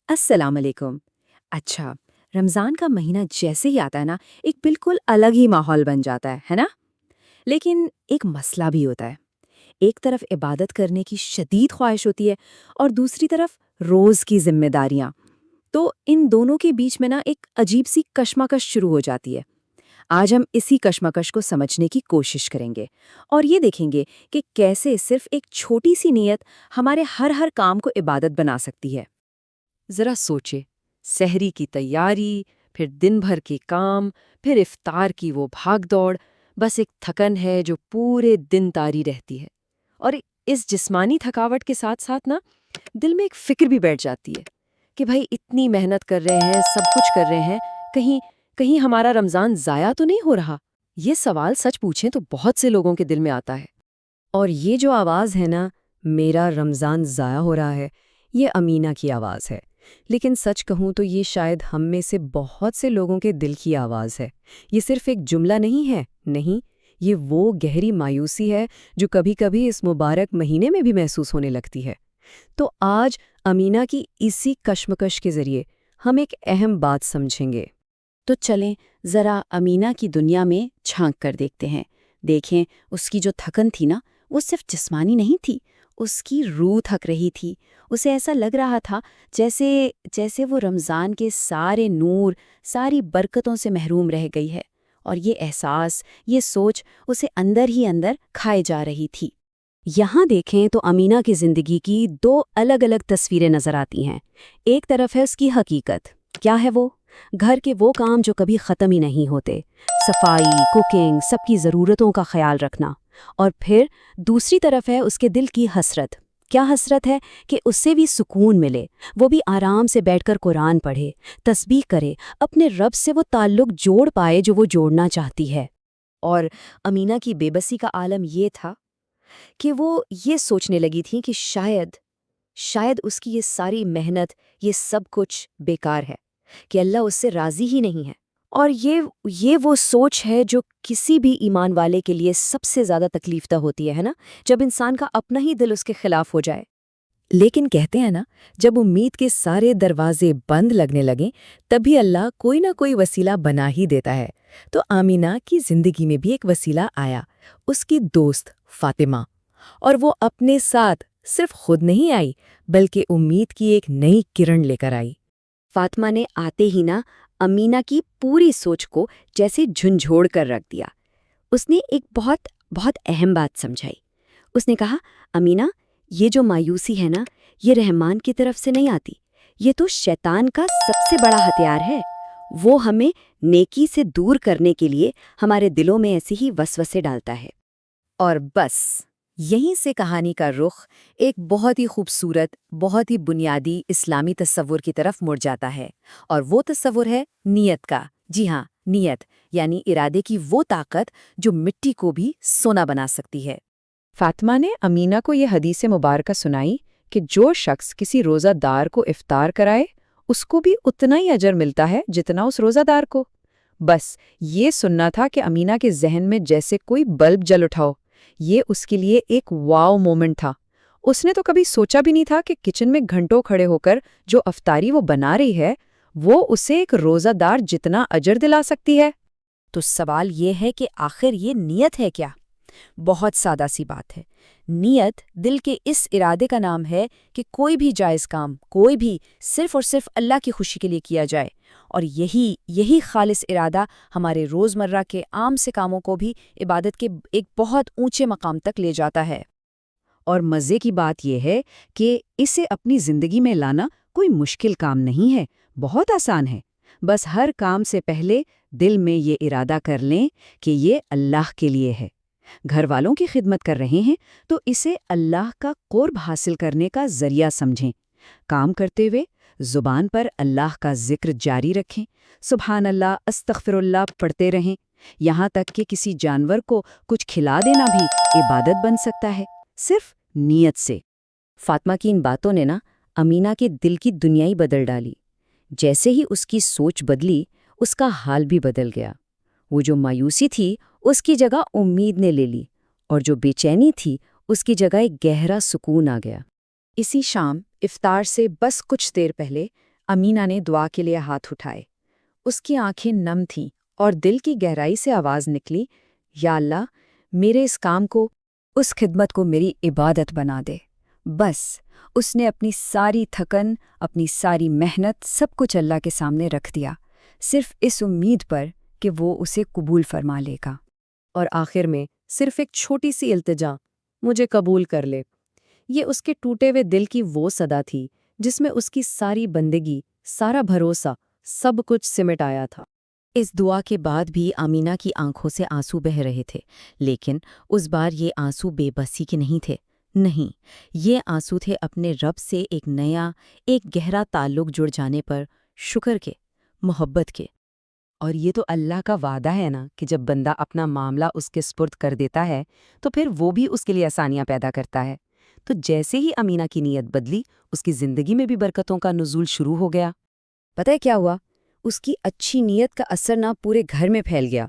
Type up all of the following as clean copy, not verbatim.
السلام علیکم۔ اچھا، رمضان کا مہینہ جیسے ہی آتا ہے نا، ایک بالکل الگ ہی ماحول بن جاتا ہے نا؟ لیکن ایک مسئلہ بھی ہوتا ہے۔ ایک طرف عبادت کرنے کی شدید خواہش ہوتی ہے اور دوسری طرف روز کی ذمہ داریاں۔ تو ان دونوں کے بیچ میں نا ایک عجیب سی کشمکش شروع ہو جاتی ہے۔ آج ہم اسی کشمکش کو سمجھنے کی کوشش کریں گے اور یہ دیکھیں گے کہ کیسے صرف ایک چھوٹی سی نیت ہمارے ہر کام کو عبادت بنا سکتی ہے۔ ذرا سوچے، سحری کی تیاری، پھر دن بھر کے کام، پھر افطار کی وہ بھاگ دوڑ، بس ایک تھکن ہے جو پورے دن طاری رہتی ہے۔ اور اس جسمانی تھکاوٹ کے ساتھ ساتھ نا دل میں ایک فکر بھی بیٹھ جاتی ہے کہ بھائی اتنی محنت کر رہے ہیں، سب کچھ کر رہے ہیں، کہیں کہیں ہمارا رمضان ضائع تو نہیں ہو رہا؟ یہ سوال سچ پوچھیں تو بہت سے لوگوں کے دل میں آتا ہے۔ اور یہ جو آواز ہے نا، میرا رمضان ضائع ہو رہا ہے، یہ امینہ کی آواز ہے۔ لیکن سچ کہوں تو یہ شاید ہم میں سے بہت سے لوگوں کے دل کی آواز ہے۔ یہ صرف ایک جملہ نہیں ہے، نہیں، یہ وہ گہری مایوسی ہے جو کبھی کبھی اس مبارک مہینے میں بھی محسوس ہونے لگتی ہے۔ تو آج امینہ کی اسی کشمکش کے ذریعے ہم ایک اہم بات سمجھیں گے۔ تو چلیں ذرا امینہ کی دنیا میں جھانک کر دیکھتے ہیں۔ دیکھیں، اس کی جو تھکن تھی نا، وہ صرف جسمانی نہیں تھی، اس کی روح تھک رہی تھی۔ اسے ایسا لگ رہا تھا جیسے وہ رمضان کے سارے نور، ساری برکتوں سے محروم رہ گئی ہے، اور یہ احساس، یہ سوچ اسے اندر ہی اندر کھائے جا رہی تھی۔ یہاں دیکھیں تو امینہ کی زندگی کی دو الگ الگ تصویریں نظر آتی ہیں۔ ایک طرف ہے اس کی حقیقت، کیا ہے وہ؟ گھر کے وہ کام جو کبھی ختم ہی نہیں ہوتے، صفائی، کوکنگ، سب کی ضرورتوں کا خیال رکھنا۔ اور پھر دوسری طرف ہے اس کے دل کی حسرت۔ کیا حسرت ہے؟ کہ اس سے بھی سکون ملے، وہ بھی آرام سے بیٹھ کر قرآن پڑھے، تسبیح کرے، اپنے رب سے وہ تعلق جوڑ پائے جو وہ جوڑنا چاہتی ہے۔ اور امینہ کی بے بسی کا عالم یہ تھا کہ وہ یہ سوچنے لگی تھی کہ شاید اس کی یہ ساری محنت، یہ سب کچھ بیکار ہے، کہ اللہ اس سے راضی ہی نہیں ہے۔ اور یہ وہ سوچ ہے جو کسی بھی ایمان والے کے لیے سب سے زیادہ تکلیف دہ ہوتی ہے نا، جب انسان کا اپنا ہی دل اس کے خلاف ہو جائے۔ لیکن کہتے ہیں نا، جب امید کے سارے دروازے بند لگنے لگیں، تبھی اللہ کوئی نہ کوئی وسیلہ بنا ہی دیتا ہے۔ تو آمینہ کی زندگی میں بھی ایک وسیلہ آیا، اس کی دوست فاطمہ۔ اور وہ اپنے ساتھ صرف خود نہیں آئی، بلکہ امید کی ایک نئی کرن لے کر آئی۔ فاطمہ نے آتے ہی نا امینہ کی پوری سوچ کو جیسے جھنجھوڑ کر رکھ دیا۔ اس نے ایک بہت اہم بات سمجھائی۔ اس نے کہا، امینہ، یہ جو مایوسی ہے نا، یہ رحمان کی طرف سے نہیں آتی، یہ تو شیطان کا سب سے بڑا ہتھیار ہے۔ وہ ہمیں نیکی سے دور کرنے کے لیے ہمارے دلوں میں ایسے ہی وسوسے ڈالتا ہے۔ اور بس یہیں سے کہانی کا رخ ایک بہت ہی خوبصورت، بہت ہی بنیادی اسلامی تصور کی طرف مڑ جاتا ہے، اور وہ تصور ہے نیت کا۔ جی ہاں، نیت یعنی ارادے کی وہ طاقت جو مٹی کو بھی سونا بنا سکتی ہے۔ فاطمہ نے امینہ کو یہ حدیث مبارکہ سنائی کہ جو شخص کسی روزہ دار کو افطار کرائے، اس کو بھی اتنا ہی اجر ملتا ہے جتنا اس روزہ دار کو۔ بس یہ سننا تھا کہ امینہ کے ذہن میں جیسے کوئی بلب جل اٹھاؤ۔ یہ اس کے لیے ایک واو مومنٹ تھا۔ اس نے تو کبھی سوچا بھی نہیں تھا کہ کچن میں گھنٹوں کھڑے ہو کر جو افطاری وہ بنا رہی ہے، وہ اسے ایک روزہ دار جتنا اجر دلا سکتی ہے۔ تو سوال یہ ہے کہ آخر یہ نیت ہے کیا؟ بہت سادہ سی بات ہے۔ نیت دل کے اس ارادے کا نام ہے کہ کوئی بھی جائز کام، کوئی بھی، صرف اور صرف اللہ کی خوشی کے لیے کیا جائے۔ اور یہی خالص ارادہ ہمارے روزمرہ کے عام سے کاموں کو بھی عبادت کے ایک بہت اونچے مقام تک لے جاتا ہے۔ اور مزے کی بات یہ ہے کہ اسے اپنی زندگی میں لانا کوئی مشکل کام نہیں ہے، بہت آسان ہے۔ بس ہر کام سے پہلے دل میں یہ ارادہ کر لیں کہ یہ اللہ کے لیے ہے۔ گھر والوں کی خدمت کر رہے ہیں تو اسے اللہ کا قرب حاصل کرنے کا ذریعہ سمجھیں۔ کام کرتے ہوئے زبان پر اللہ کا ذکر جاری رکھیں، سبحان اللہ، استغفر اللہ پڑھتے رہیں، یہاں تک کہ کسی جانور کو کچھ کھلا دینا بھی عبادت بن سکتا ہے، صرف نیت سے۔ فاطمہ کی ان باتوں نے نا امینہ کے دل کی دنیا ہی بدل ڈالی۔ جیسے ہی اس کی سوچ بدلی، اس کا حال بھی بدل گیا۔ وہ جو مایوسی تھی، اس کی جگہ امید نے لے لی، اور جو بے چینی تھی، اس کی جگہ ایک گہرا سکون آ گیا۔ اسی شام افطار سے بس کچھ دیر پہلے امینا نے دعا کے لیے ہاتھ اٹھائے۔ اس کی آنکھیں نم تھیں اور دل کی گہرائی سے آواز نکلی، یا اللہ، میرے اس کام کو، اس خدمت کو میری عبادت بنا دے۔ بس اس نے اپنی ساری تھکن، اپنی ساری محنت، سب کچھ اللہ کے سامنے رکھ دیا، صرف اس امید پر کہ وہ اسے قبول فرما لے گا۔ اور آخر میں صرف ایک چھوٹی سی التجا، مجھے قبول کر لے، یہ اس کے ٹوٹے ہوئے دل کی وہ صدا تھی جس میں اس کی ساری بندگی، سارا بھروسہ، سب کچھ سمٹ آیا تھا۔ اس دعا کے بعد بھی آمینہ کی آنکھوں سے آنسو بہہ رہے تھے، لیکن اس بار یہ آنسو بے بسی کے نہیں تھے، نہیں، یہ آنسو تھے اپنے رب سے ایک نیا، ایک گہرا تعلق جڑ جانے پر، شکر کے، محبت کے۔ اور یہ تو اللہ کا وعدہ ہے نا کہ جب بندہ اپنا معاملہ اس کے سپرد کر دیتا ہے تو پھر وہ بھی اس کے لیے آسانیاں پیدا کرتا ہے۔ تو جیسے ہی امینہ کی نیت بدلی، اس کی زندگی میں بھی برکتوں کا نزول شروع ہو گیا۔ پتہ ہے کیا ہوا؟ اس کی اچھی نیت کا اثر نہ پورے گھر میں پھیل گیا۔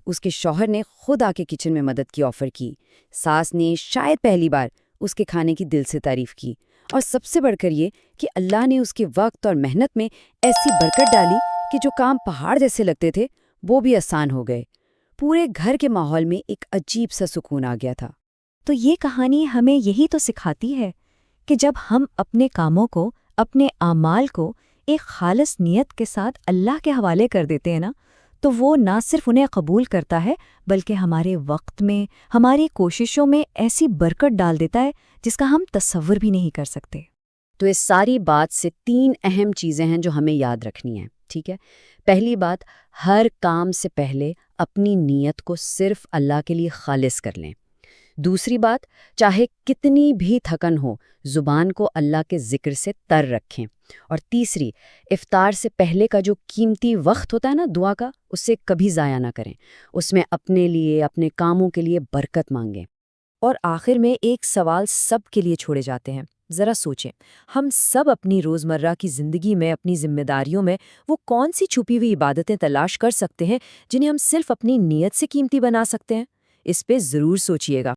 اس کے شوہر نے خود آ کے کچن میں مدد کی آفر کی، ساس نے شاید پہلی بار اس کے کھانے کی دل سے تعریف کی، اور سب سے بڑھ کر یہ کہ اللہ نے اس کے وقت اور محنت میں ایسی برکت ڈالی کہ جو کام پہاڑ جیسے لگتے تھے وہ بھی آسان ہو گئے۔ پورے گھر کے ماحول میں ایک عجیب سا سکون آ گیا تھا۔ تو یہ کہانی ہمیں یہی تو سکھاتی ہے کہ جب ہم اپنے کاموں کو، اپنے اعمال کو ایک خالص نیت کے ساتھ اللہ کے حوالے کر دیتے ہیں نا، تو وہ نہ صرف انہیں قبول کرتا ہے بلکہ ہمارے وقت میں، ہماری کوششوں میں ایسی برکت ڈال دیتا ہے جس کا ہم تصور بھی نہیں کر سکتے۔ تو اس ساری بات سے 3 اہم چیزیں ہیں جو ہمیں یاد رکھنی ہیں، ٹھیک ہے؟ پہلی بات، ہر کام سے پہلے اپنی نیت کو صرف اللہ کے لیے خالص کر لیں۔ دوسری بات، چاہے کتنی بھی تھکن ہو، زبان کو اللہ کے ذکر سے تر رکھیں۔ اور تیسری، افطار سے پہلے کا جو قیمتی وقت ہوتا ہے نا دعا کا، اسے کبھی ضائع نہ کریں، اس میں اپنے لیے، اپنے کاموں کے لیے برکت مانگیں۔ اور آخر میں ایک سوال سب کے لیے چھوڑے جاتے ہیں، ذرا سوچیں، ہم سب اپنی روزمرہ کی زندگی میں، اپنی ذمہ داریوں میں وہ کون سی چھپی ہوئی عبادتیں تلاش کر سکتے ہیں جنہیں ہم صرف اپنی نیت سے قیمتی بنا سکتے ہیں؟ اس پہ ضرور سوچیے گا۔